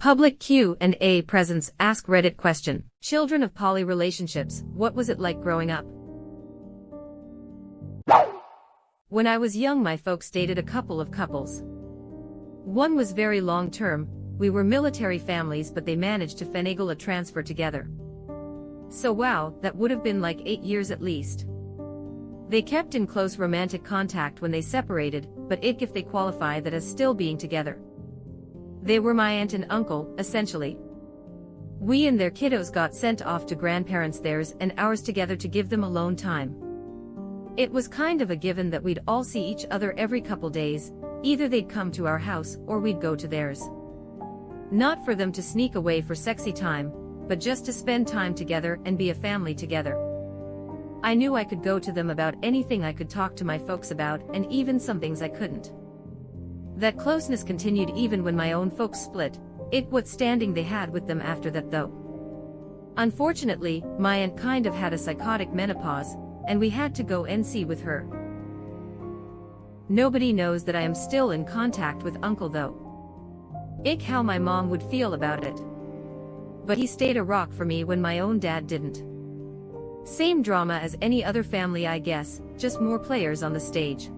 Public Q&A presents AskReddit question. Children of poly relationships, what was it like growing up? When I was young, my folks dated a couple of couples. One was very long-term. We were military families, but they managed to finagle a transfer together. So wow, that would have been like 8 years at least. They kept in close romantic contact when they separated, but if they qualify that as still being together. They were my aunt and uncle, essentially. We and their kiddos got sent off to grandparents, theirs and ours together, to give them alone time. It was kind of a given that we'd all see each other every couple days. Either they'd come to our house or we'd go to theirs. Not for them to sneak away for sexy time, but just to spend time together and be a family together. I knew I could go to them about anything, I could talk to my folks about, and even some things I couldn't. That closeness continued even when my own folks split. What standing they had with them after that though. Unfortunately, my aunt kind of had a psychotic menopause, and we had to go NC with her. Nobody knows that I am still in contact with uncle though. How my mom would feel about it. But he stayed a rock for me when my own dad didn't. Same drama as any other family, I guess, just more players on the stage.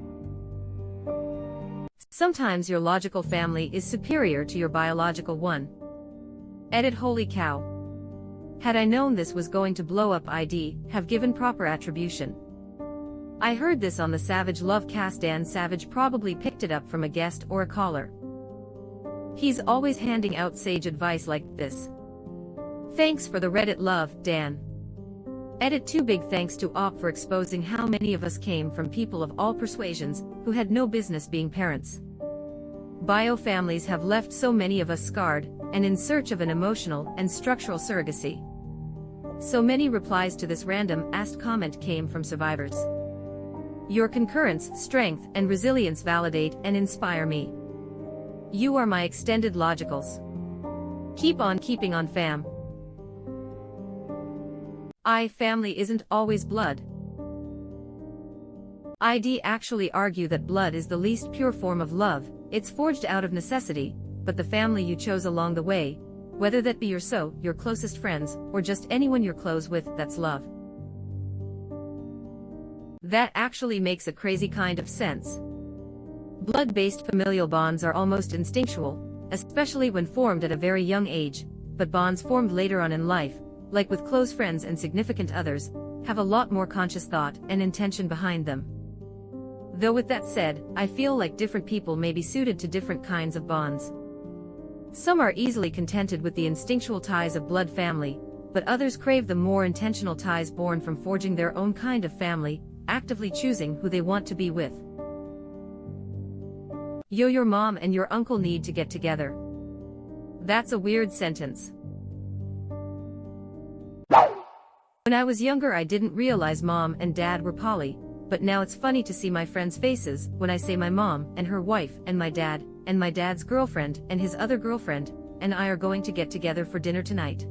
Sometimes your logical family is superior to your biological one. Holy cow. Had I known this was going to blow up, I'd have given proper attribution. I heard this on the Savage Love cast. Dan Savage probably picked it up from a guest or a caller. He's always handing out sage advice like this. Thanks for the Reddit love, Dan. Too big thanks to Op for exposing how many of us came from people of all persuasions who had no business being parents. Bio families have left so many of us scarred and in search of an emotional and structural surrogacy. So many replies to this random asked comment came from survivors. Your concurrence, strength, and resilience validate and inspire me. You are my extended logicals. Keep on keeping on, fam. Family isn't always blood. I'd actually argue that blood is the least pure form of love. It's forged out of necessity, but the family you chose along the way, whether that be your closest friends, or just anyone you're close with, that's love. That actually makes a crazy kind of sense. Blood-based familial bonds are almost instinctual, especially when formed at a very young age, but bonds formed later on in life, like with close friends and significant others, have a lot more conscious thought and intention behind them. Though with that said, I feel like different people may be suited to different kinds of bonds. Some are easily contented with the instinctual ties of blood family, but others crave the more intentional ties born from forging their own kind of family, actively choosing who they want to be with. Your mom and your uncle need to get together. That's a weird sentence. When I was younger, I didn't realize mom and dad were poly, but now it's funny to see my friends' faces when I say my mom and her wife and my dad's girlfriend and his other girlfriend and I are going to get together for dinner tonight.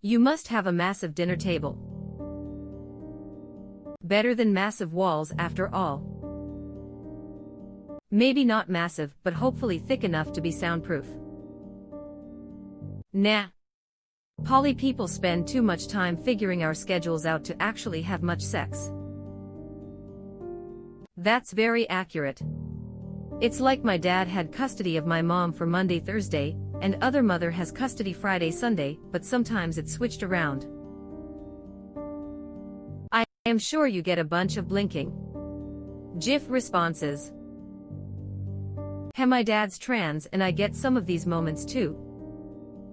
You must have a massive dinner table. Better than massive walls, after all. Maybe not massive, but hopefully thick enough to be soundproof. Nah. Poly people spend too much time figuring our schedules out to actually have much sex. That's very accurate. It's like my dad had custody of my mom for Monday, Thursday, and other mother has custody Friday, Sunday, but sometimes it's switched around. I am sure you get a bunch of blinking GIF responses. My dad's trans and I get some of these moments too.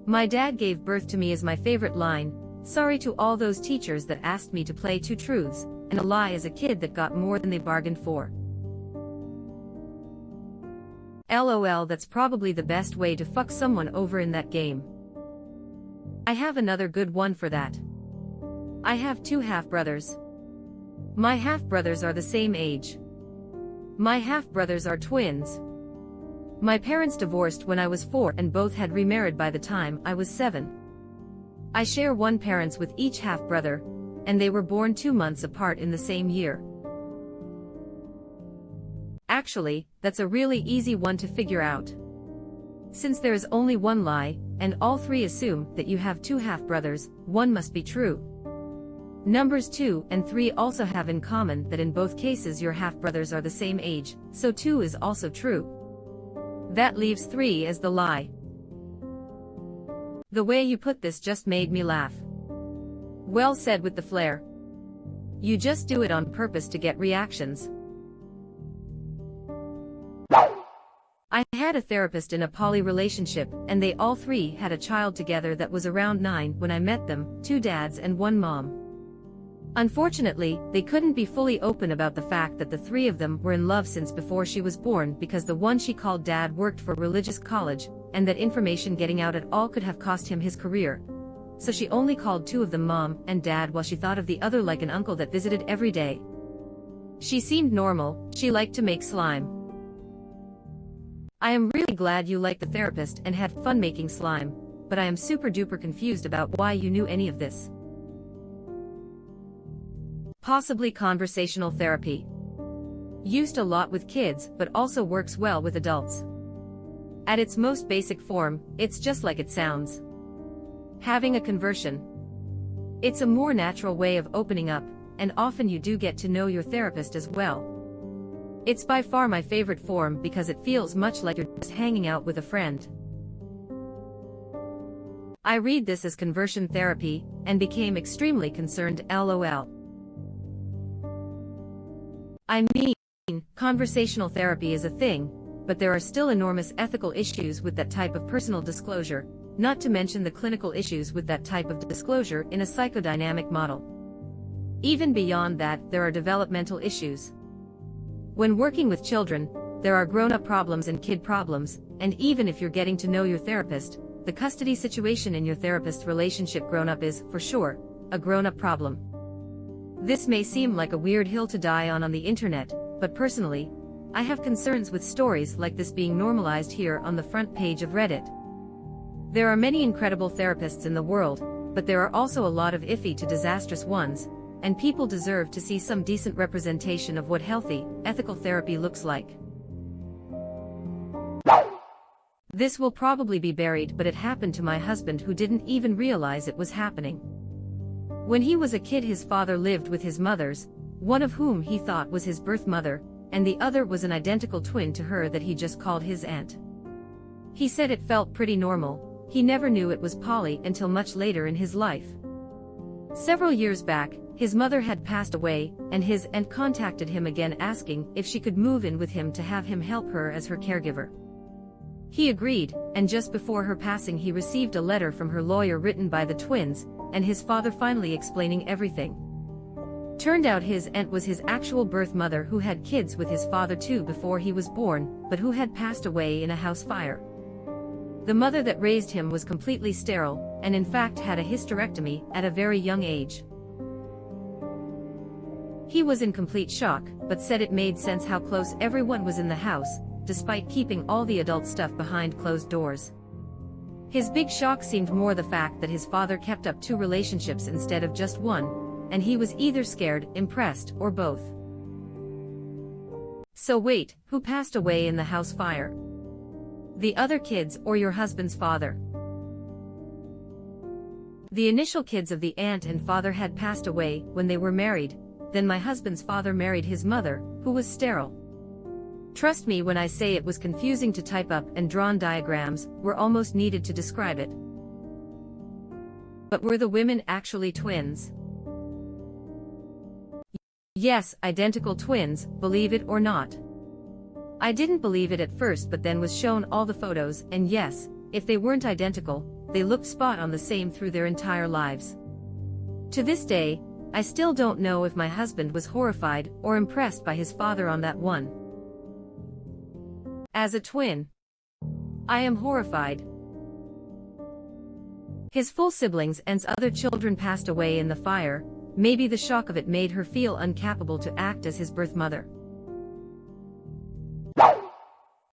My dad gave birth to me is my favorite line. Sorry to all those teachers that asked me to play two truths and a lie as a kid that got more than they bargained for. LOL, that's probably the best way to fuck someone over in that game. I have another good one for that. I have 2 half-brothers. My half-brothers are the same age. My half-brothers are twins. My parents divorced when I was 4 and both had remarried by the time I was 7. I share one parents with each half-brother, and they were born 2 months apart in the same year. Actually, that's a really easy one to figure out. Since there is only one lie, and all three assume that you have two half-brothers, one must be true. Numbers 2 and 3 also have in common that in both cases your half-brothers are the same age, so 2 is also true. That leaves 3 as the lie. The way you put this just made me laugh. Well said with the flair. You just do it on purpose to get reactions. I had a therapist in a poly relationship, and they all three had a child together that was around 9 when I met them, 2 dads and 1 mom. Unfortunately, they couldn't be fully open about the fact that the 3 of them were in love since before she was born because the one she called dad worked for religious college, and that information getting out at all could have cost him his career. So she only called 2 of them mom and dad while she thought of the other like an uncle that visited every day. She seemed normal, she liked to make slime. I am really glad you liked the therapist and had fun making slime, but I am super duper confused about why you knew any of this. Possibly conversational therapy. Used a lot with kids but also works well with adults. At its most basic form, it's just like it sounds. Having a conversion. It's a more natural way of opening up, and often you do get to know your therapist as well. It's by far my favorite form because it feels much like you're just hanging out with a friend. I read this as conversion therapy, and became extremely concerned, LOL. I mean, conversational therapy is a thing, but there are still enormous ethical issues with that type of personal disclosure, not to mention the clinical issues with that type of disclosure in a psychodynamic model. Even beyond that, there are developmental issues. When working with children, there are grown-up problems and kid problems, and even if you're getting to know your therapist, the custody situation in your therapist relationship grown-up is, for sure, a grown-up problem. This may seem like a weird hill to die on the internet, but personally, I have concerns with stories like this being normalized here on the front page of Reddit. There are many incredible therapists in the world, but there are also a lot of iffy to disastrous ones, and people deserve to see some decent representation of what healthy, ethical therapy looks like. This will probably be buried, but it happened to my husband who didn't even realize it was happening. When he was a kid, his father lived with his mothers, one of whom he thought was his birth mother, and the other was an identical twin to her that he just called his aunt. He said it felt pretty normal. He never knew it was poly until much later in his life. Several years back, his mother had passed away, and his aunt contacted him again asking if she could move in with him to have him help her as her caregiver. He agreed, and just before her passing he received a letter from her lawyer written by the twins, and his father finally explaining everything. Turned out his aunt was his actual birth mother who had kids with his father too before he was born, but who had passed away in a house fire. The mother that raised him was completely sterile, and in fact had a hysterectomy at a very young age. He was in complete shock, but said it made sense how close everyone was in the house, despite keeping all the adult stuff behind closed doors. His big shock seemed more the fact that his father kept up 2 relationships instead of just 1, and he was either scared, impressed, or both. So wait, who passed away in the house fire? The other kids or your husband's father? The initial kids of the aunt and father had passed away when they were married, then my husband's father married his mother, who was sterile. Trust me when I say it was confusing to type up, and drawn diagrams were almost needed to describe it. But were the women actually twins? Yes, identical twins, believe it or not. I didn't believe it at first, but then was shown all the photos, and yes, if they weren't identical, they looked spot on the same through their entire lives. To this day, I still don't know if my husband was horrified or impressed by his father on that one. As a twin, I am horrified. His full siblings and other children passed away in the fire. Maybe the shock of it made her feel incapable to act as his birth mother.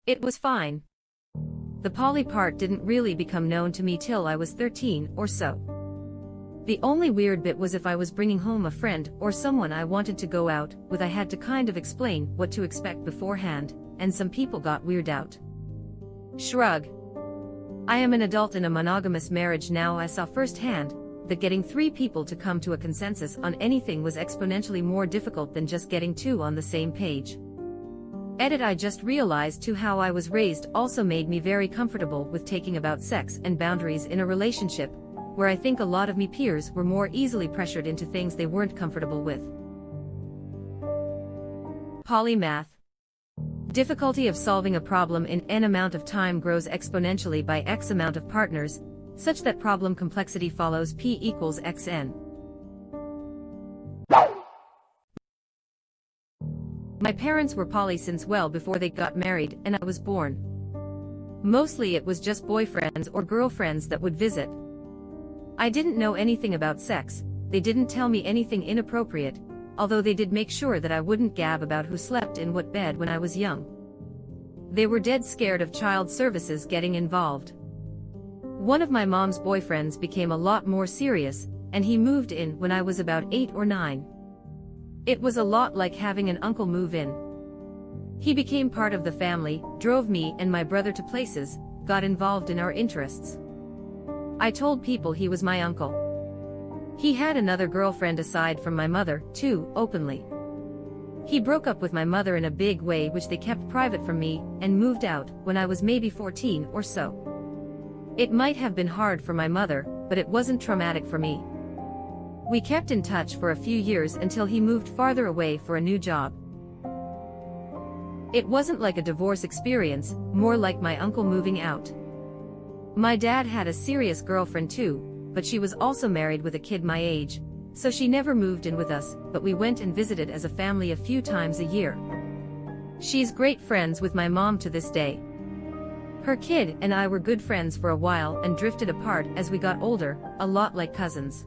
It was fine. The poly part didn't really become known to me till I was 13 or so. The only weird bit was if I was bringing home a friend or someone I wanted to go out with, I had to kind of explain what to expect beforehand, and some people got weirded out. Shrug. I am an adult in a monogamous marriage now. I saw firsthand that getting 3 people to come to a consensus on anything was exponentially more difficult than just getting 2 on the same page. Edit. I just realized too how I was raised also made me very comfortable with taking about sex and boundaries in a relationship, where I think a lot of me peers were more easily pressured into things they weren't comfortable with. Polymath. Difficulty of solving a problem in n amount of time grows exponentially by x amount of partners, such that problem complexity follows p equals xn. My parents were poly since well before they got married and I was born. Mostly it was just boyfriends or girlfriends that would visit. I didn't know anything about sex, they didn't tell me anything inappropriate, although they did make sure that I wouldn't gab about who slept in what bed when I was young. They were dead scared of child services getting involved. One of my mom's boyfriends became a lot more serious, and he moved in when I was about 8 or 9. It was a lot like having an uncle move in. He became part of the family, drove me and my brother to places, got involved in our interests. I told people he was my uncle. He had another girlfriend aside from my mother, too, openly. He broke up with my mother in a big way, which they kept private from me, and moved out when I was maybe 14 or so. It might have been hard for my mother, but it wasn't traumatic for me. We kept in touch for a few years until he moved farther away for a new job. It wasn't like a divorce experience, more like my uncle moving out. My dad had a serious girlfriend too, but she was also married with a kid my age, so she never moved in with us, but we went and visited as a family a few times a year. She's great friends with my mom to this day. Her kid and I were good friends for a while and drifted apart as we got older, a lot like cousins.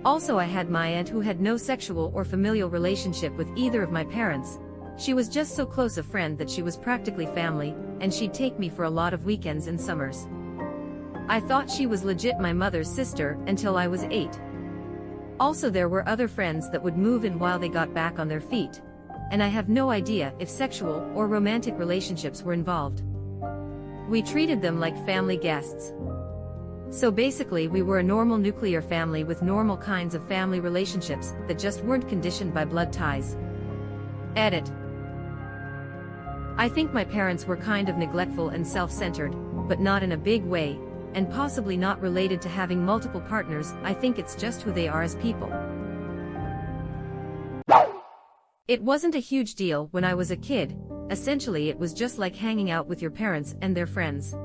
Also, I had my aunt who had no sexual or familial relationship with either of my parents. She was just so close a friend that she was practically family, and she'd take me for a lot of weekends and summers. I thought she was legit my mother's sister until I was 8. Also, there were other friends that would move in while they got back on their feet, and I have no idea if sexual or romantic relationships were involved. We treated them like family guests. So basically we were a normal nuclear family with normal kinds of family relationships that just weren't conditioned by blood ties. Edit. I think my parents were kind of neglectful and self-centered, but not in a big way, and possibly not related to having multiple partners. I think it's just who they are as people. It wasn't a huge deal when I was a kid. Essentially it was just like hanging out with your parents and their friends.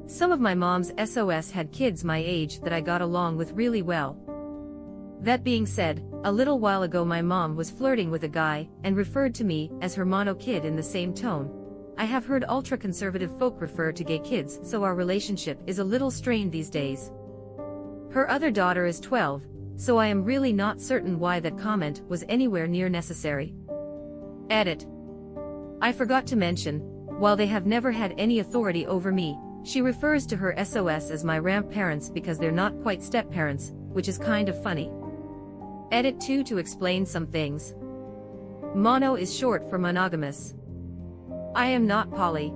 Some of my mom's SOS had kids my age that I got along with really well. That being said, a little while ago my mom was flirting with a guy and referred to me as her mono kid in the same tone. I have heard ultra-conservative folk refer to gay kids, so our relationship is a little strained these days. Her other daughter is 12, so I am really not certain why that comment was anywhere near necessary. Edit. I forgot to mention, while they have never had any authority over me, she refers to her SOS as my ramp parents because they're not quite step-parents, which is kind of funny. Edit 2 to explain some things. Mono is short for monogamous. I am not poly.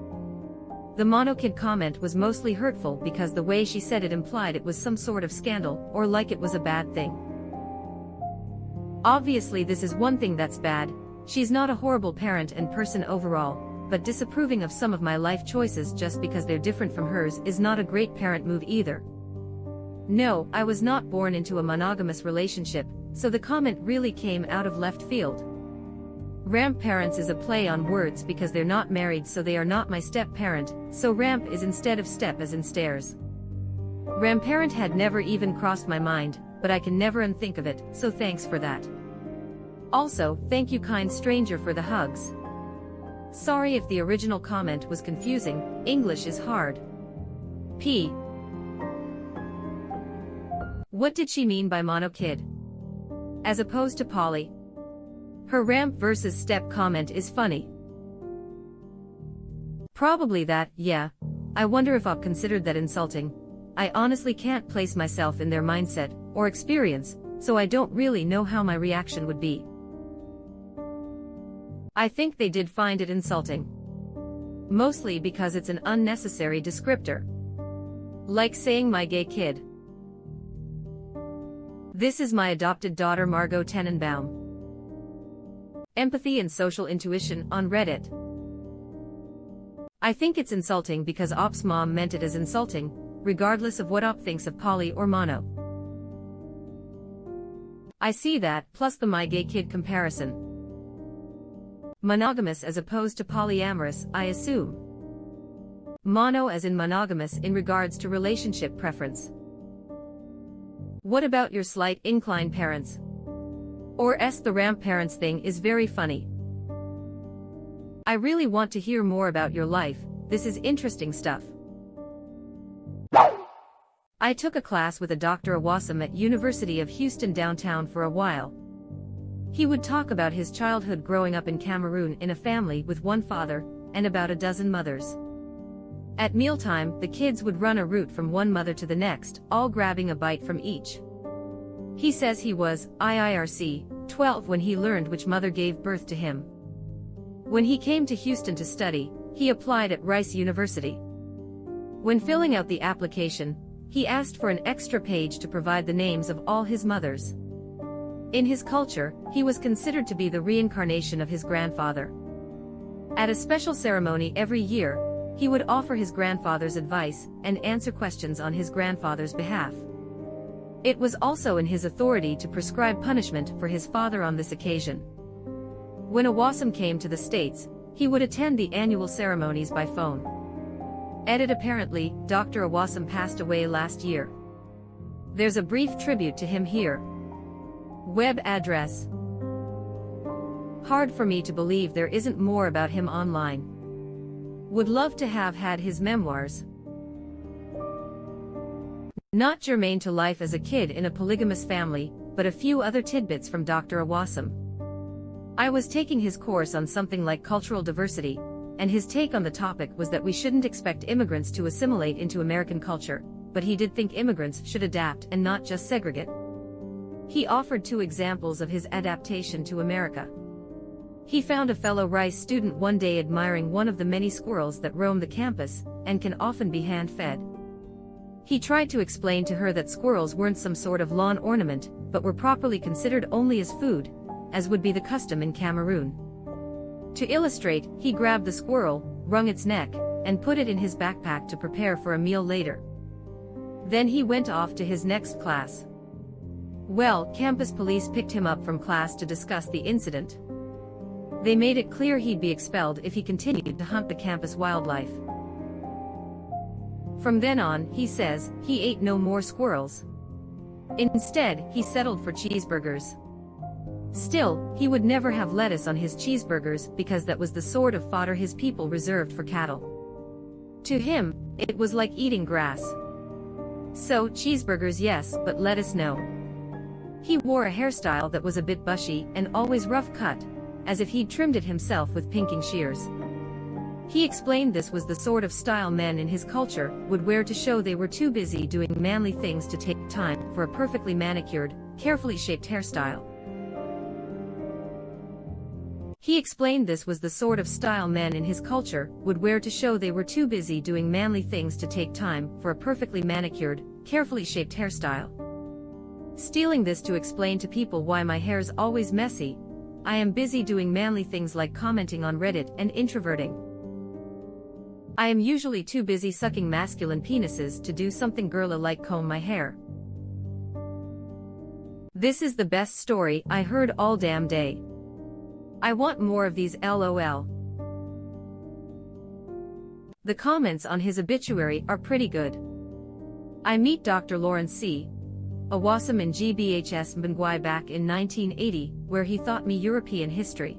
The mono kid comment was mostly hurtful because the way she said it implied it was some sort of scandal or like it was a bad thing. Obviously this is one thing that's bad. She's not a horrible parent and person overall, but disapproving of some of my life choices just because they're different from hers is not a great parent move either. No, I was not born into a monogamous relationship, so the comment really came out of left field. Ramp parents is a play on words because they're not married, so they are not my step-parent, so ramp is instead of step as in stairs. Ramparent had never even crossed my mind, but I can never unthink of it, so thanks for that. Also, thank you kind stranger for the hugs. Sorry if the original comment was confusing, English is hard. P. What did she mean by mono kid? As opposed to poly. Her ramp versus step comment is funny. Probably that, yeah. I wonder if I've considered that insulting. I honestly can't place myself in their mindset or experience, so I don't really know how my reaction would be. I think they did find it insulting. Mostly because it's an unnecessary descriptor. Like saying my gay kid. This is my adopted daughter Margot Tenenbaum. Empathy and social intuition on Reddit. I think it's insulting because Op's mom meant it as insulting, regardless of what Op thinks of poly or mono. I see that, plus the my gay kid comparison. Monogamous as opposed to polyamorous, I assume. Mono as in monogamous in regards to relationship preference. What about your slight incline parents? Or the ramp parents thing is very funny. I really want to hear more about your life, this is interesting stuff. I took a class with a Dr. Awasam at University of Houston downtown for a while. He would talk about his childhood growing up in Cameroon in a family with one father, and about a dozen mothers. At mealtime, the kids would run a route from one mother to the next, all grabbing a bite from each. He says he was IIRC 12 when he learned which mother gave birth to him. When he came to Houston to study, he applied at Rice University. When filling out the application, he asked for an extra page to provide the names of all his mothers. In his culture, he was considered to be the reincarnation of his grandfather. At a special ceremony every year, he would offer his grandfather's advice and answer questions on his grandfather's behalf. It was also in his authority to prescribe punishment for his father on this occasion. When Awasam came to the States, he would attend the annual ceremonies by phone. Apparently, Dr. Awasam passed away last year. There's a brief tribute to him here. Web address. Hard for me to believe there isn't more about him online. Would love to have had his memoirs. Not germane to life as a kid in a polygamous family, but a few other tidbits from Dr. Awasam. I was taking his course on something like cultural diversity, and his take on the topic was that we shouldn't expect immigrants to assimilate into American culture, but he did think immigrants should adapt and not just segregate. He offered 2 examples of his adaptation to America. He found a fellow Rice student one day admiring one of the many squirrels that roam the campus, and can often be hand-fed. He tried to explain to her that squirrels weren't some sort of lawn ornament, but were properly considered only as food, as would be the custom in Cameroon. To illustrate, he grabbed the squirrel, wrung its neck, and put it in his backpack to prepare for a meal later. Then he went off to his next class. Well, campus police picked him up from class to discuss the incident. They made it clear he'd be expelled if he continued to hunt the campus wildlife. From then on, he says, he ate no more squirrels. Instead, he settled for cheeseburgers. Still, he would never have lettuce on his cheeseburgers because that was the sort of fodder his people reserved for cattle. To him, it was like eating grass. So, cheeseburgers yes, but lettuce no. He wore a hairstyle that was a bit bushy and always rough cut, as if he'd trimmed it himself with pinking shears. He explained this was the sort of style men in his culture would wear to show they were too busy doing manly things to take time for a perfectly manicured, carefully shaped hairstyle. He explained this was the sort of style men in his culture would wear to show they were too busy doing manly things to take time for a perfectly manicured, carefully shaped hairstyle. Stealing this to explain to people why my hair's always messy, I am busy doing manly things like commenting on Reddit and introverting. I am usually too busy sucking masculine penises to do something girly like comb my hair. This is the best story I heard all damn day. I want more of these LOL. The comments on his obituary are pretty good. I meet Dr. Lawrence C. Awasam in GBHS Mbangui back in 1980, where he taught me European history.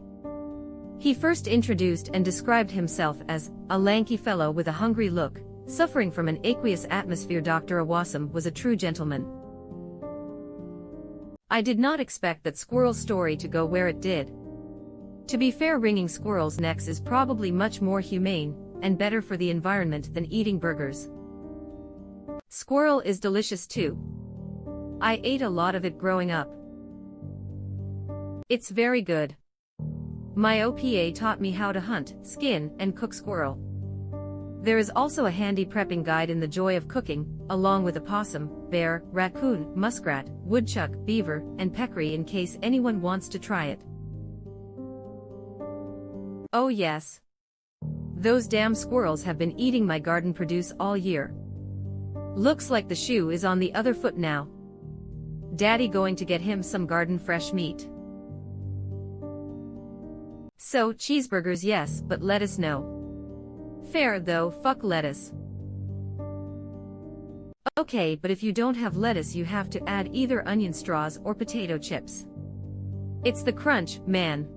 He first introduced and described himself as a lanky fellow with a hungry look, suffering from an aqueous atmosphere. Dr. Awasam was a true gentleman. I did not expect that squirrel story to go where it did. To be fair, wringing squirrels' necks is probably much more humane and better for the environment than eating burgers. Squirrel is delicious too. I ate a lot of it growing up. It's very good. My OPA taught me how to hunt, skin, and cook squirrel. There is also a handy prepping guide in The Joy of Cooking, along with opossum, bear, raccoon, muskrat, woodchuck, beaver, and peccary in case anyone wants to try it. Oh yes. Those damn squirrels have been eating my garden produce all year. Looks like the shoe is on the other foot now. Daddy going to get him some garden fresh meat. So, cheeseburgers yes, but lettuce no. Fair though, fuck lettuce. Okay, but if you don't have lettuce you have to add either onion straws or potato chips. It's the crunch, man.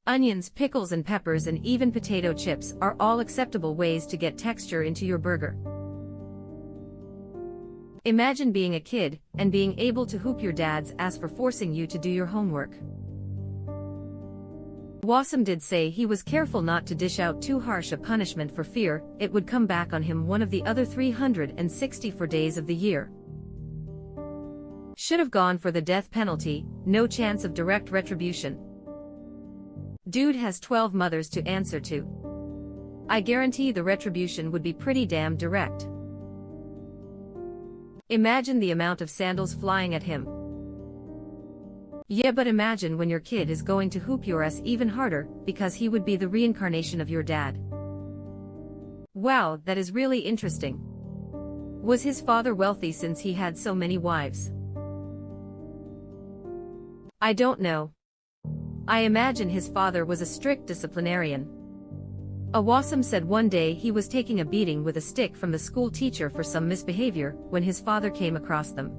Onions, pickles and peppers and even potato chips are all acceptable ways to get texture into your burger. Imagine being a kid and being able to whoop your dad's ass for forcing you to do your homework. Wassam did say he was careful not to dish out too harsh a punishment for fear it would come back on him one of the other 364 days of the year. Should have gone for the death penalty, no chance of direct retribution. Dude has 12 mothers to answer to. I guarantee the retribution would be pretty damn direct. Imagine the amount of sandals flying at him. Yeah, but imagine when your kid is going to hoop your ass even harder, because he would be the reincarnation of your dad. Wow, that is really interesting. Was his father wealthy since he had so many wives? I don't know. I imagine his father was a strict disciplinarian. Awasam said one day he was taking a beating with a stick from the school teacher for some misbehavior when his father came across them.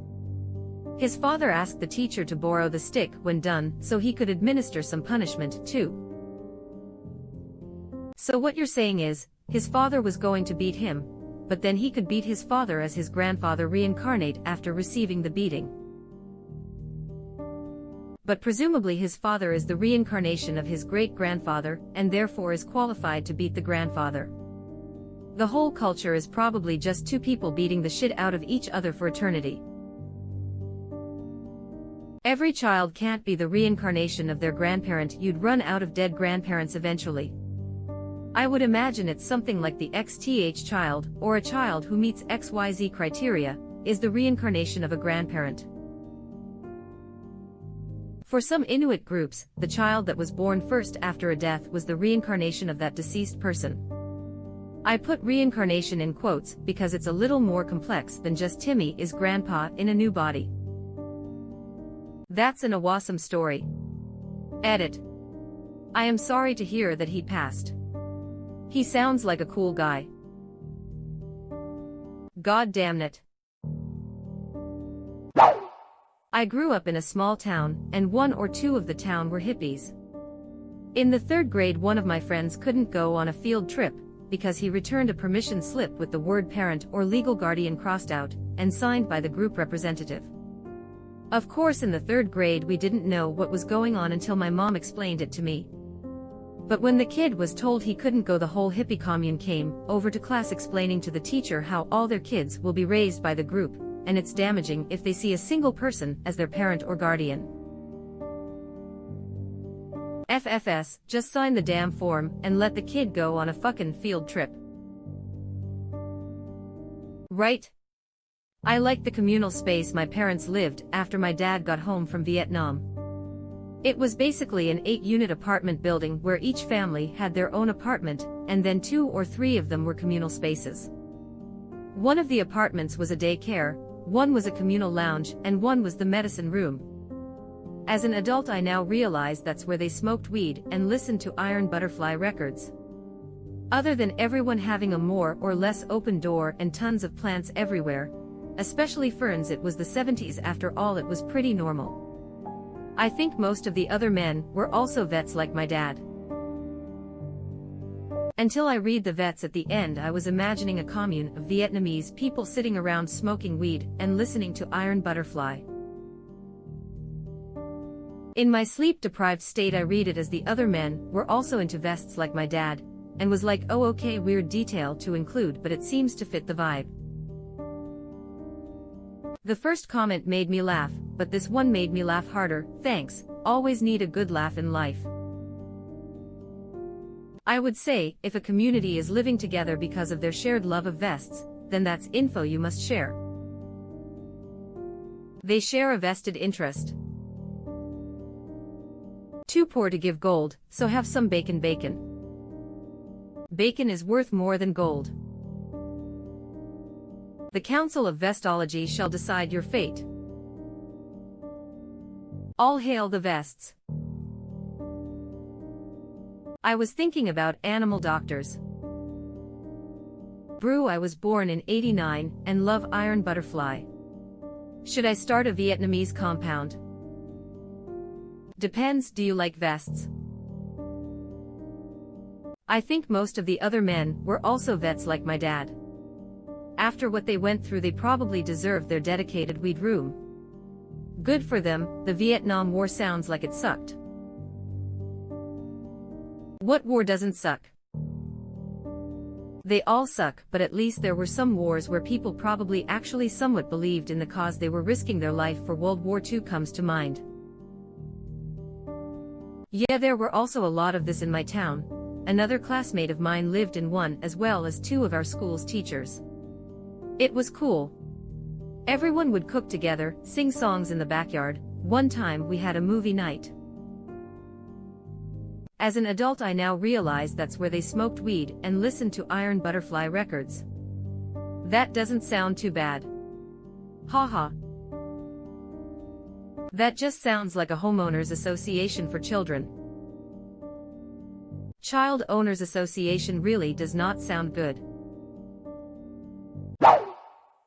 His father asked the teacher to borrow the stick when done so he could administer some punishment too. So what you're saying is, his father was going to beat him, but then he could beat his father as his grandfather reincarnate after receiving the beating. But presumably his father is the reincarnation of his great-grandfather and therefore is qualified to beat the grandfather. The whole culture is probably just two people beating the shit out of each other for eternity. Every child can't be the reincarnation of their grandparent. You'd run out of dead grandparents eventually. I would imagine it's something like the XTH child, or a child who meets XYZ criteria, is the reincarnation of a grandparent. For some Inuit groups, the child that was born first after a death was the reincarnation of that deceased person. I put reincarnation in quotes because it's a little more complex than just Timmy is grandpa in a new body. That's an awesome story. Edit. I am sorry to hear that he passed. He sounds like a cool guy. God damn it. I grew up in a small town, and 1 or 2 of the town were hippies. In the 3rd grade, one of my friends couldn't go on a field trip because he returned a permission slip with the word parent or legal guardian crossed out and signed by the group representative. Of course, in the 3rd grade we didn't know what was going on until my mom explained it to me. But when the kid was told he couldn't go, the whole hippie commune came over to class explaining to the teacher how all their kids will be raised by the group, and it's damaging if they see a single person as their parent or guardian. FFS, just sign the damn form and let the kid go on a fucking field trip. Right? I like the communal space my parents lived after my dad got home from Vietnam. It was basically an 8-unit apartment building where each family had their own apartment, and then 2 or 3 of them were communal spaces. One of the apartments was a daycare, one was a communal lounge, and one was the medicine room. As an adult, I now realize that's where they smoked weed and listened to Iron Butterfly records. Other than everyone having a more or less open door and tons of plants everywhere, especially ferns, it was the 70s after all. It was pretty normal. I think most of the other men were also vets like my dad. Until I read the vets at the end, I was imagining a commune of Vietnamese people sitting around smoking weed and listening to Iron Butterfly. In my sleep-deprived state, I read it as the other men were also into vests like my dad, and was like, oh okay, weird detail to include, but it seems to fit the vibe. The first comment made me laugh, but this one made me laugh harder. Thanks, always need a good laugh in life. I would say, if a community is living together because of their shared love of vests, then that's info you must share. They share a vested interest. Too poor to give gold, so have some bacon. Bacon is worth more than gold. The Council of Vestology shall decide your fate. All hail the vests. I was thinking about animal doctors. Brew, I was born in '89 and love iron butterfly. Should I start a Vietnamese compound? Depends, do you like vests? I think most of the other men were also vets like my dad. After what they went through, they probably deserved their dedicated weed room. Good for them. The Vietnam War sounds like it sucked. What war doesn't suck? They all suck, but at least there were some wars where people probably actually somewhat believed in the cause they were risking their life for. World War II comes to mind. Yeah, there were also a lot of this in my town. Another classmate of mine lived in one, as well as two of our school's teachers. It was cool. Everyone would cook together, sing songs in the backyard. One time we had a movie night. As an adult, I now realize that's where they smoked weed and listened to Iron Butterfly records. That doesn't sound too bad. Haha. That just sounds like a homeowners association for children. Child Owners Association really does not sound good.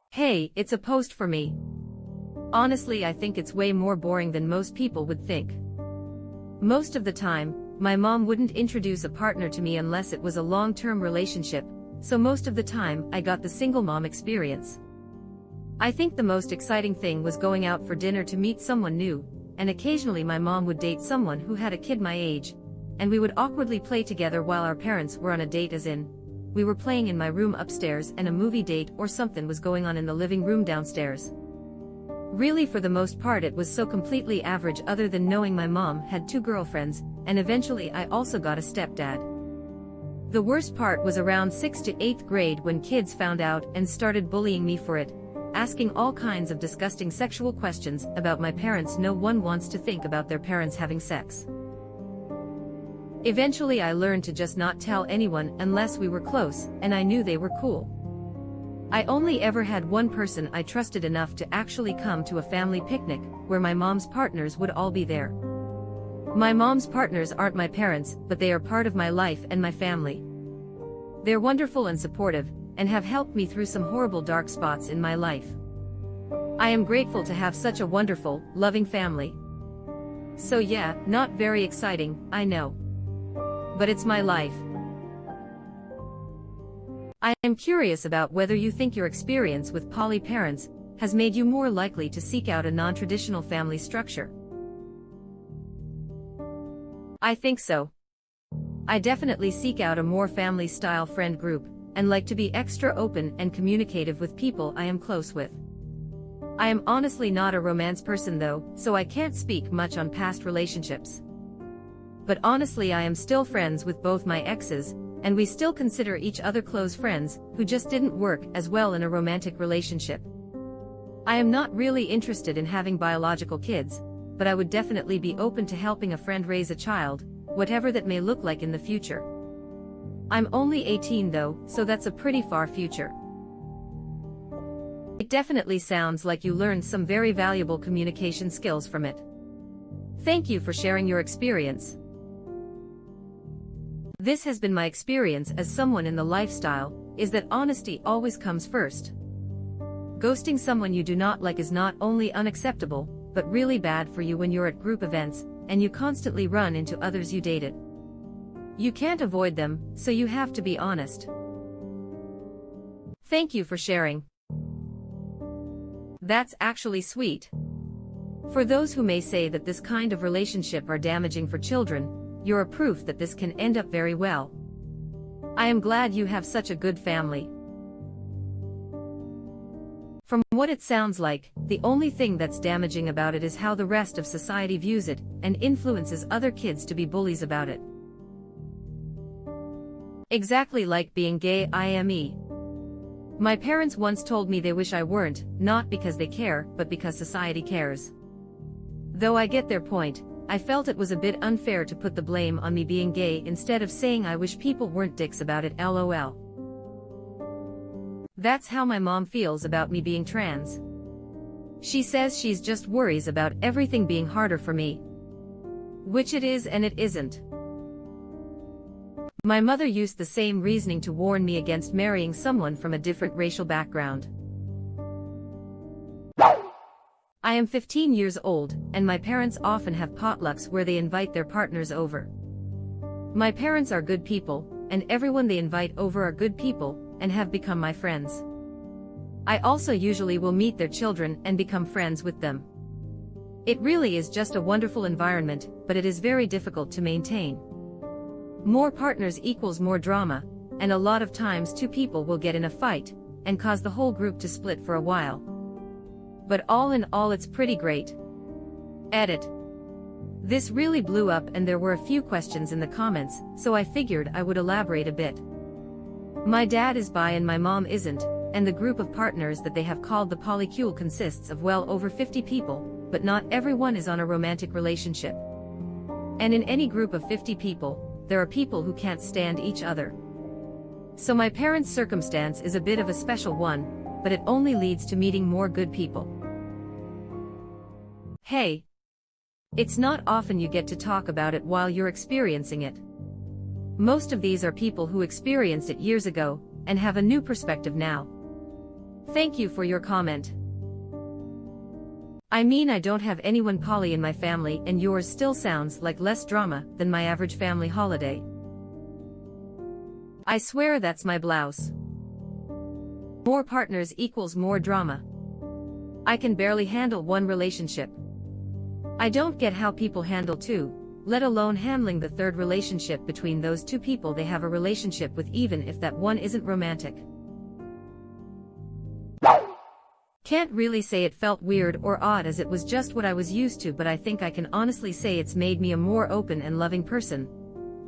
Hey, it's a post for me. Honestly, I think it's way more boring than most people would think. Most of the time, my mom wouldn't introduce a partner to me unless it was a long-term relationship, so most of the time I got the single mom experience. I think the most exciting thing was going out for dinner to meet someone new, and occasionally my mom would date someone who had a kid my age, and we would awkwardly play together while our parents were on a date, as in, we were playing in my room upstairs and a movie date or something was going on in the living room downstairs. Really, for the most part it was so completely average, other than knowing my mom had 2 girlfriends, and eventually I also got a stepdad. The worst part was around 6th to 8th grade when kids found out and started bullying me for it, asking all kinds of disgusting sexual questions about my parents. No one wants to think about their parents having sex. Eventually I learned to just not tell anyone unless we were close, and I knew they were cool. I only ever had one person I trusted enough to actually come to a family picnic, where my mom's partners would all be there. My mom's partners aren't my parents, but they are part of my life and my family. They're wonderful and supportive, and have helped me through some horrible dark spots in my life. I am grateful to have such a wonderful, loving family. So yeah, not very exciting, I know. But it's my life. I am curious about whether you think your experience with poly parents has made you more likely to seek out a non-traditional family structure. I think so. I definitely seek out a more family-style friend group, and like to be extra open and communicative with people I am close with. I am honestly not a romance person though, so I can't speak much on past relationships. But honestly, I am still friends with both my exes, and we still consider each other close friends, who just didn't work as well in a romantic relationship. I am not really interested in having biological kids, but I would definitely be open to helping a friend raise a child, whatever that may look like in the future. I'm only 18 though, so that's a pretty far future. It definitely sounds like you learned some very valuable communication skills from it. Thank you for sharing your experience. This has been my experience as someone in the lifestyle, is that honesty always comes first. Ghosting someone you do not like is not only unacceptable, but really bad for you when you're at group events, and you constantly run into others you dated. You can't avoid them, so you have to be honest. Thank you for sharing. That's actually sweet. For those who may say that this kind of relationship are damaging for children, you're a proof that this can end up very well. I am glad you have such a good family. From what it sounds like, the only thing that's damaging about it is how the rest of society views it, and influences other kids to be bullies about it. Exactly like being gay, IME. My parents once told me they wish I weren't, not because they care, but because society cares. Though I get their point, I felt it was a bit unfair to put the blame on me being gay instead of saying I wish people weren't dicks about it, lol. That's how my mom feels about me being trans. She says she's just worries about everything being harder for me. Which it is and it isn't. My mother used the same reasoning to warn me against marrying someone from a different racial background. I am 15 years old, and my parents often have potlucks where they invite their partners over. My parents are good people, and everyone they invite over are good people, and have become my friends. I also usually will meet their children and become friends with them. It really is just a wonderful environment, but it is very difficult to maintain. More partners equals more drama, and a lot of times two people will get in a fight, and cause the whole group to split for a while. But all in all, it's pretty great. Edit. This really blew up and there were a few questions in the comments, so I figured I would elaborate a bit. My dad is bi and my mom isn't, and the group of partners that they have called the polycule consists of well over 50 people, but not everyone is on a romantic relationship. And in any group of 50 people, there are people who can't stand each other. So my parents' circumstance is a bit of a special one, but it only leads to meeting more good people. Hey! It's not often you get to talk about it while you're experiencing it. Most of these are people who experienced it years ago, and have a new perspective now. Thank you for your comment. I mean, I don't have anyone poly in my family, and yours still sounds like less drama than my average family holiday. I swear that's my blouse. More partners equals more drama. I can barely handle one relationship. I don't get how people handle two, let alone handling the third relationship between those two people they have a relationship with, even if that one isn't romantic. Can't really say it felt weird or odd, as it was just what I was used to, but I think I can honestly say it's made me a more open and loving person.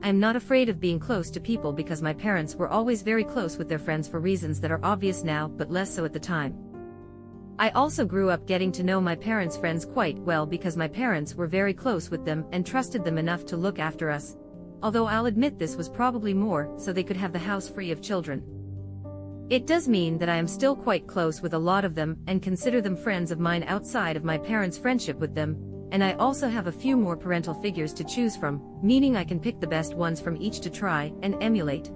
I'm not afraid of being close to people because my parents were always very close with their friends for reasons that are obvious now but less so at the time. I also grew up getting to know my parents' friends quite well because my parents were very close with them and trusted them enough to look after us, although I'll admit this was probably more so they could have the house free of children. It does mean that I am still quite close with a lot of them and consider them friends of mine outside of my parents' friendship with them, and I also have a few more parental figures to choose from, meaning I can pick the best ones from each to try and emulate.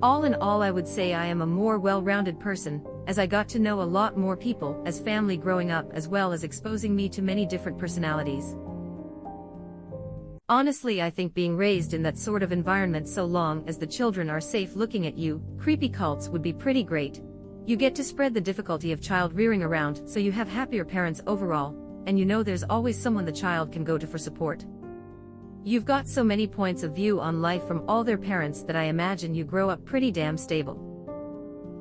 All in all, I would say I am a more well-rounded person, as I got to know a lot more people as family growing up, as well as exposing me to many different personalities. Honestly, I think being raised in that sort of environment, so long as the children are safe looking at you, creepy cults would be pretty great. You get to spread the difficulty of child rearing around, so you have happier parents overall, and you know there's always someone the child can go to for support. You've got so many points of view on life from all their parents that I imagine you grow up pretty damn stable.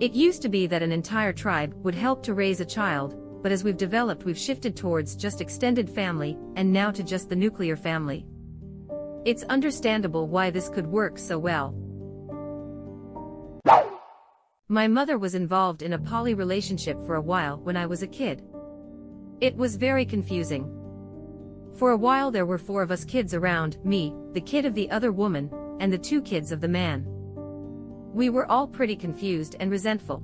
It used to be that an entire tribe would help to raise a child, but as we've developed, we've shifted towards just extended family, and now to just the nuclear family. It's understandable why this could work so well. My mother was involved in a poly relationship for a while when I was a kid. It was very confusing. For a while there were 4 of us kids around, me, the kid of the other woman, and the 2 kids of the man. We were all pretty confused and resentful.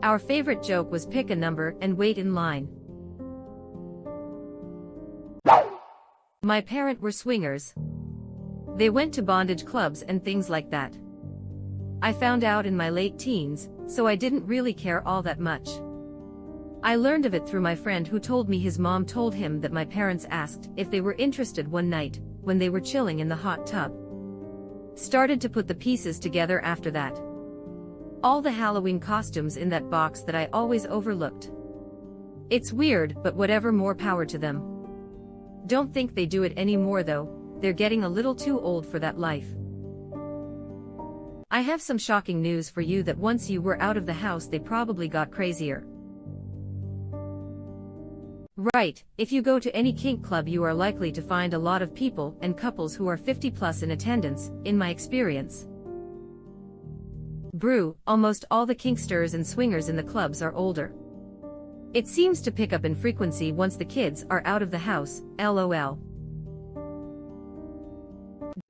Our favorite joke was pick a number and wait in line. My parents were swingers. They went to bondage clubs and things like that. I found out in my late teens, so I didn't really care all that much. I learned of it through my friend who told me his mom told him that my parents asked if they were interested one night, when they were chilling in the hot tub. Started to put the pieces together after that. All the Halloween costumes in that box that I always overlooked. It's weird, but whatever, more power to them. Don't think they do it anymore though, they're getting a little too old for that life. I have some shocking news for you that once you were out of the house they probably got crazier. Right, if you go to any kink club you are likely to find a lot of people and couples who are 50 plus in attendance, in my experience. Brew, almost all the kinksters and swingers in the clubs are older. It seems to pick up in frequency once the kids are out of the house, lol.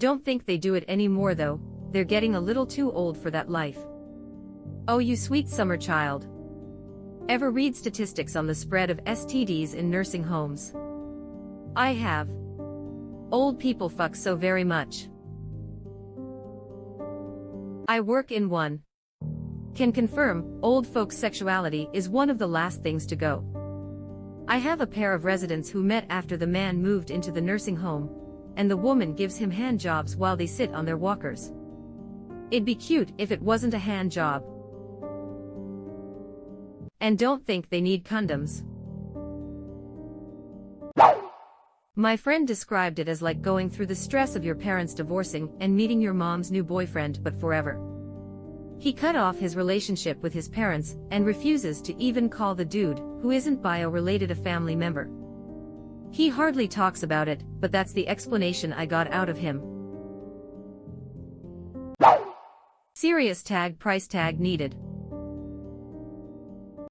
Don't think they do it anymore though, they're getting a little too old for that life. Oh you sweet summer child. Ever read statistics on the spread of STDs in nursing homes? I have. Old people fuck so very much. I work in one. Can confirm, old folks' sexuality is one of the last things to go. I have a pair of residents who met after the man moved into the nursing home, and the woman gives him hand jobs while they sit on their walkers. It'd be cute if it wasn't a hand job. And don't think they need condoms. My friend described it as like going through the stress of your parents divorcing and meeting your mom's new boyfriend but forever. He cut off his relationship with his parents and refuses to even call the dude, who isn't bio-related, a family member. He hardly talks about it, but that's the explanation I got out of him. Serious tag price tag needed.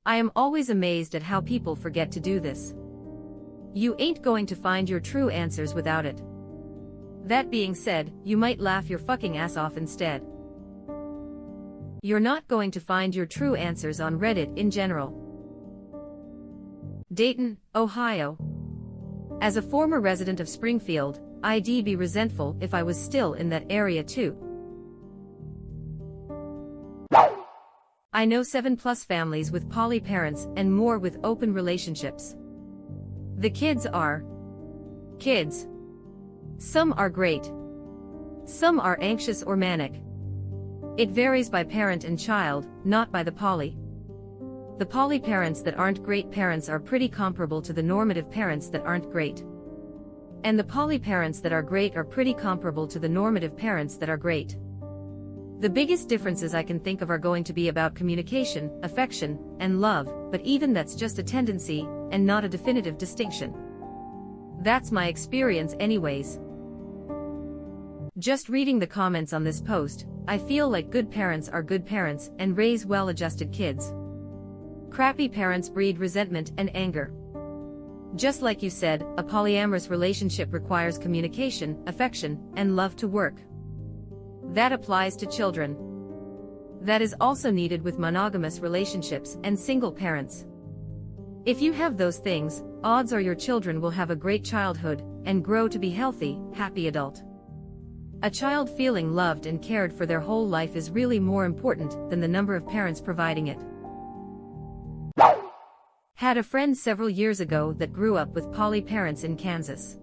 I am always amazed at how people forget to do this. You ain't going to find your true answers without it. That being said, you might laugh your fucking ass off instead. You're not going to find your true answers on Reddit in general. Dayton, Ohio. As a former resident of Springfield, I'd be resentful if I was still in that area too. I know 7+ families with poly parents and more with open relationships. The kids are kids. Some are great. Some are anxious or manic. It varies by parent and child, not by the poly. The poly parents that aren't great parents are pretty comparable to the normative parents that aren't great. And the poly parents that are great are pretty comparable to the normative parents that are great. The biggest differences I can think of are going to be about communication, affection, and love, but even that's just a tendency, and not a definitive distinction. That's my experience anyways. Just reading the comments on this post, I feel like good parents are good parents and raise well-adjusted kids. Crappy parents breed resentment and anger. Just like you said, a polyamorous relationship requires communication, affection, and love to work. That applies to children. That is also needed with monogamous relationships and single parents. If you have those things, odds are your children will have a great childhood and grow to be healthy, happy adult. A child feeling loved and cared for their whole life is really more important than the number of parents providing it. Had a friend several years ago that grew up with poly parents in Kansas.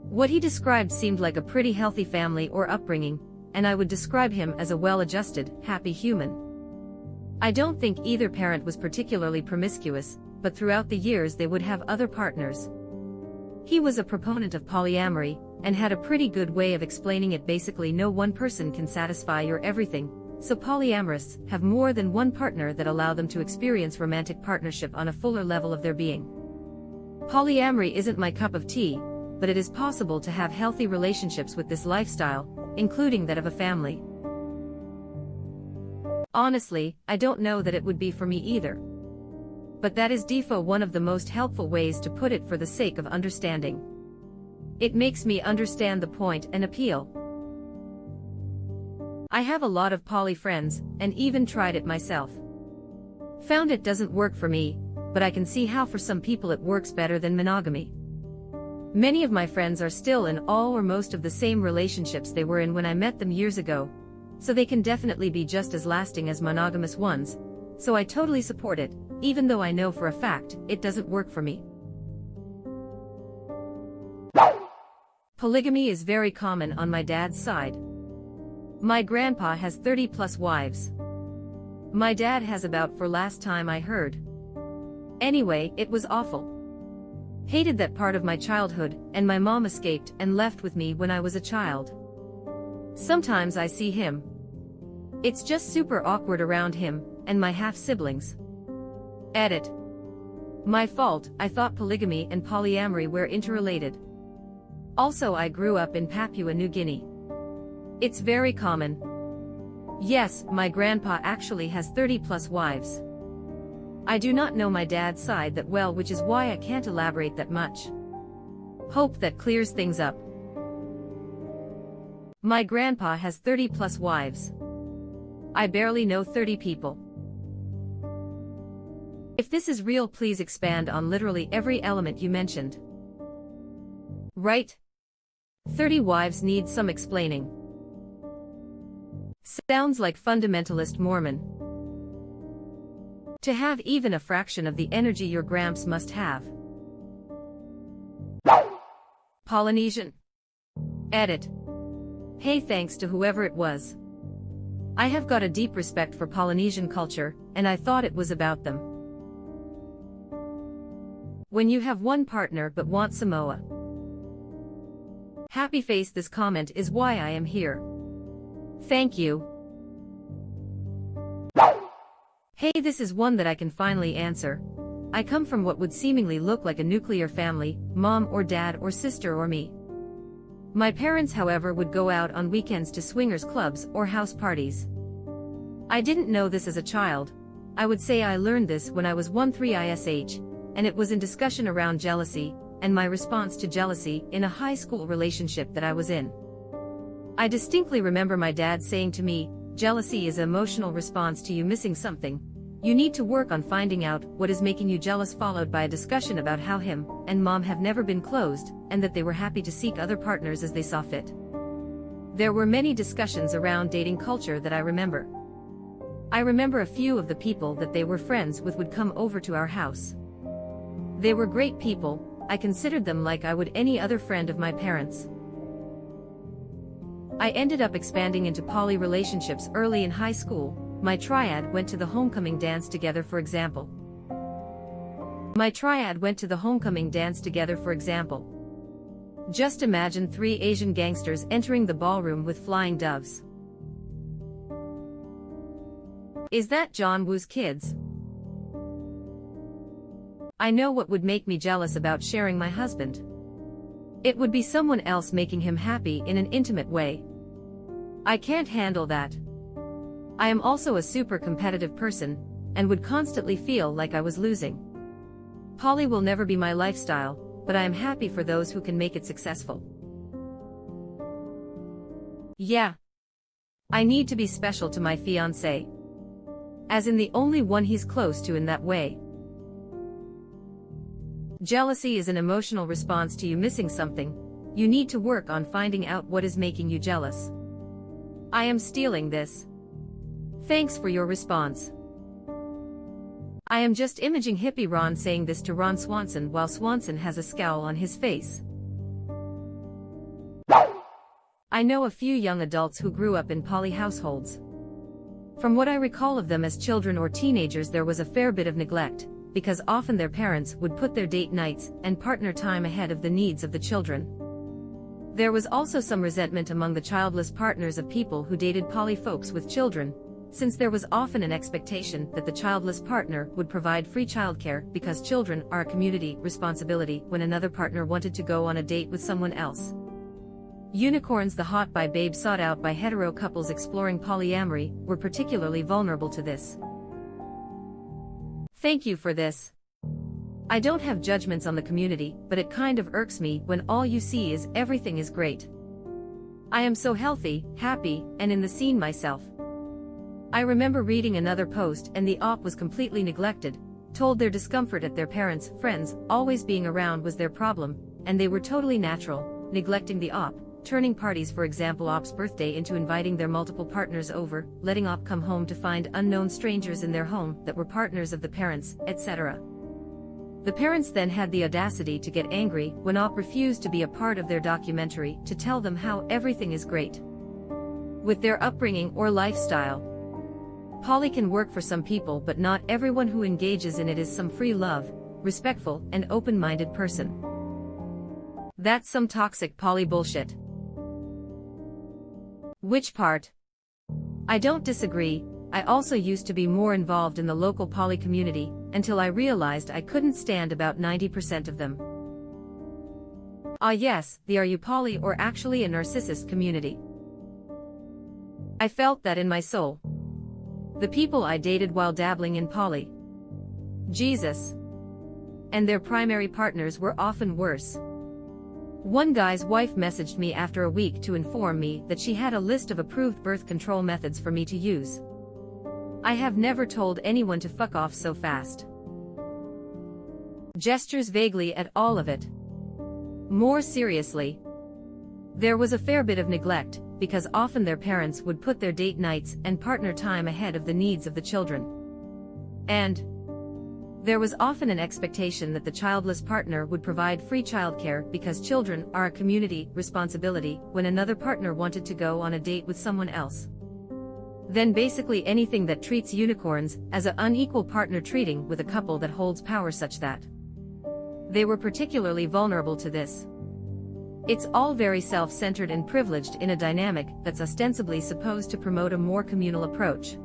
What he described seemed like a pretty healthy family or upbringing, and I would describe him as a well-adjusted, happy human. I don't think either parent was particularly promiscuous, but throughout the years they would have other partners. He was a proponent of polyamory, and had a pretty good way of explaining it. Basically, no one person can satisfy your everything, so polyamorous have more than one partner that allow them to experience romantic partnership on a fuller level of their being. Polyamory isn't my cup of tea, but it is possible to have healthy relationships with this lifestyle, including that of a family. Honestly, I don't know that it would be for me either. But that is defo one of the most helpful ways to put it for the sake of understanding. It makes me understand the point and appeal. I have a lot of poly friends, and even tried it myself. Found it doesn't work for me, but I can see how for some people it works better than monogamy. Many of my friends are still in all or most of the same relationships they were in when I met them years ago, so they can definitely be just as lasting as monogamous ones, so I totally support it, even though I know for a fact it doesn't work for me. Polygamy is very common on my dad's side. My grandpa has 30+ wives. My dad has about 4 last time I heard. Anyway, it was awful. Hated that part of my childhood, and my mom escaped and left with me when I was a child. Sometimes I see him. It's just super awkward around him, and my half-siblings. Edit. My fault, I thought polygamy and polyamory were interrelated. Also, I grew up in Papua New Guinea. It's very common. Yes, my grandpa actually has 30 plus wives. I do not know my dad's side that well, which is why I can't elaborate that much. Hope that clears things up. My grandpa has 30 plus wives. I barely know 30 people. If this is real, please expand on literally every element you mentioned. Right? 30 wives needs some explaining. Sounds like fundamentalist Mormon. To have even a fraction of the energy your gramps must have. Polynesian. Edit. Hey, thanks to whoever it was. I have got a deep respect for Polynesian culture, and I thought it was about them. When you have one partner but want Samoa. Happy face, this comment is why I am here. Thank you. Hey, this is one that I can finally answer. I come from what would seemingly look like a nuclear family, mom or dad or sister or me. My parents, however, would go out on weekends to swingers clubs or house parties. I didn't know this as a child. I would say I learned this when I was 13 ish, and it was in discussion around jealousy, and my response to jealousy in a high school relationship that I was in. I distinctly remember my dad saying to me, jealousy is an emotional response to you missing something. You need to work on finding out what is making you jealous, followed by a discussion about how him and mom have never been closed, and that they were happy to seek other partners as they saw fit. There were many discussions around dating culture that I remember. I remember a few of the people that they were friends with would come over to our house. They were great people. I considered them like I would any other friend of my parents. I ended up expanding into poly relationships early in high school. My triad went to the homecoming dance together, for example. Just imagine 3 Asian gangsters entering the ballroom with flying doves. Is that John Woo's kids? I know what would make me jealous about sharing my husband. It would be someone else making him happy in an intimate way. I can't handle that. I am also a super competitive person, and would constantly feel like I was losing. Poly will never be my lifestyle, but I am happy for those who can make it successful. Yeah. I need to be special to my fiancé. As in the only one he's close to in that way. Jealousy is an emotional response to you missing something. You need to work on finding out what is making you jealous. I am stealing this. Thanks for your response. I am just imaging hippie Ron saying this to Ron Swanson while Swanson has a scowl on his face. I know a few young adults who grew up in poly households. From what I recall of them as children or teenagers, there was a fair bit of neglect, because often their parents would put their date nights and partner time ahead of the needs of the children. There was also some resentment among the childless partners of people who dated poly folks with children, since there was often an expectation that the childless partner would provide free childcare because children are a community responsibility when another partner wanted to go on a date with someone else. Unicorns, the hot buy babe sought out by hetero couples exploring polyamory, were particularly vulnerable to this. Thank you for this. I don't have judgments on the community, but it kind of irks me when all you see is everything is great. I am so healthy, happy, and in the scene myself. I remember reading another post and the op was completely neglected, told their discomfort at their parents' friends always being around was their problem, and they were totally natural, neglecting the op, turning parties, for example op's birthday, into inviting their multiple partners over, letting op come home to find unknown strangers in their home that were partners of the parents, etc. The parents then had the audacity to get angry when op refused to be a part of their documentary to tell them how everything is great with their upbringing or lifestyle. Poly can work for some people, but not everyone who engages in it is some free love, respectful, and open-minded person. That's some toxic poly bullshit. Which part? I don't disagree. I also used to be more involved in the local poly community, until I realized I couldn't stand about 90% of them. Ah yes, the are you poly or actually a narcissist community? I felt that in my soul. The people I dated while dabbling in poly, Jesus, and their primary partners were often worse. One guy's wife messaged me after a week to inform me that she had a list of approved birth control methods for me to use. I have never told anyone to fuck off so fast. Gestures vaguely at all of it. More seriously, there was a fair bit of neglect, because often their parents would put their date nights and partner time ahead of the needs of the children. And there was often an expectation that the childless partner would provide free childcare because children are a community responsibility when another partner wanted to go on a date with someone else. Then basically anything that treats unicorns as an unequal partner treating with a couple that holds power such that they were particularly vulnerable to this. It's all very self-centered and privileged in a dynamic that's ostensibly supposed to promote a more communal approach.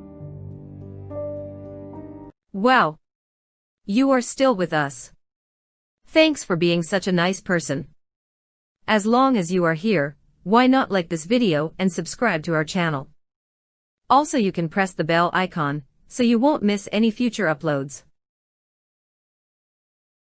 Wow! You are still with us. Thanks for being such a nice person. As long as you are here, why not like this video and subscribe to our channel? Also, you can press the bell icon so you won't miss any future uploads.